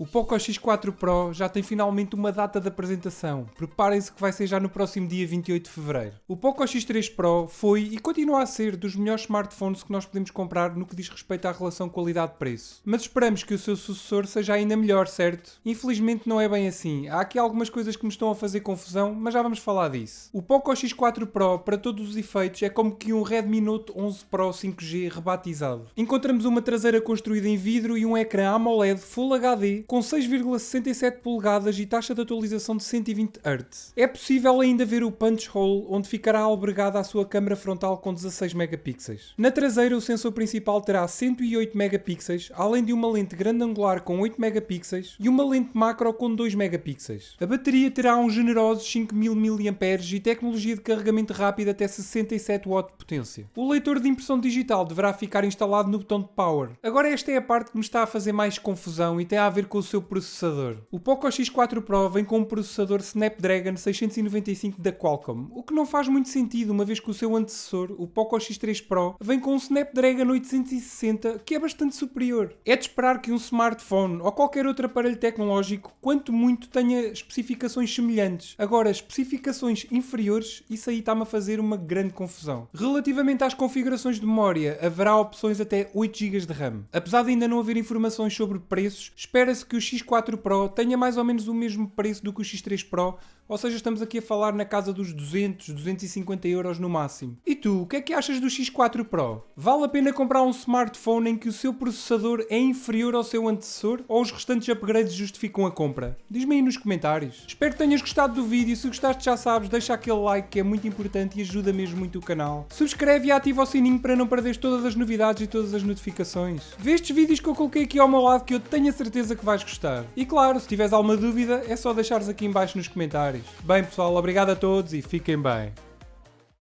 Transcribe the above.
O Poco X4 Pro já tem finalmente uma data de apresentação. Preparem-se que vai ser já no próximo dia 28 de fevereiro. O Poco X3 Pro foi e continua a ser dos melhores smartphones que nós podemos comprar no que diz respeito à relação qualidade-preço. Mas esperamos que o seu sucessor seja ainda melhor, certo? Infelizmente não é bem assim. Há aqui algumas coisas que me estão a fazer confusão, mas já vamos falar disso. O Poco X4 Pro, para todos os efeitos, é como que um Redmi Note 11 Pro 5G rebatizado. Encontramos uma traseira construída em vidro e um ecrã AMOLED Full HD com 6,67 polegadas e taxa de atualização de 120 Hz. É possível ainda ver o punch hole, onde ficará albergada a sua câmara frontal com 16 megapixels. Na traseira, o sensor principal terá 108 megapixels, além de uma lente grande angular com 8 megapixels e uma lente macro com 2 megapixels. A bateria terá uns generosos 5000 mAh e tecnologia de carregamento rápido até 67 W de potência. O leitor de impressão digital deverá ficar instalado no botão de Power. Agora esta é a parte que me está a fazer mais confusão e tem a ver com o seu processador. O Poco X4 Pro vem com um processador Snapdragon 695 da Qualcomm, o que não faz muito sentido, uma vez que o seu antecessor, o Poco X3 Pro, vem com um Snapdragon 860, que é bastante superior. É de esperar que um smartphone ou qualquer outro aparelho tecnológico, quanto muito, tenha especificações semelhantes. Agora, especificações inferiores, isso aí está-me a fazer uma grande confusão. Relativamente às configurações de memória, haverá opções até 8 GB de RAM. Apesar de ainda não haver informações sobre preços, espera-se que o X4 Pro tenha mais ou menos o mesmo preço do que o X3 Pro, ou seja, estamos aqui a falar na casa dos 200, 250 euros no máximo. E tu, o que é que achas do X4 Pro? Vale a pena comprar um smartphone em que o seu processador é inferior ao seu antecessor, ou os restantes upgrades justificam a compra? Diz-me aí nos comentários. Espero que tenhas gostado do vídeo. Se gostaste, já sabes, deixa aquele like que é muito importante e ajuda mesmo muito o canal. Subscreve e ativa o sininho para não perderes todas as novidades e todas as notificações. Vê estes vídeos que eu coloquei aqui ao meu lado, que eu tenho a certeza que vais gostar. E claro, se tiveres alguma dúvida, é só deixares aqui em baixo nos comentários. Bem pessoal, obrigado a todos e fiquem bem.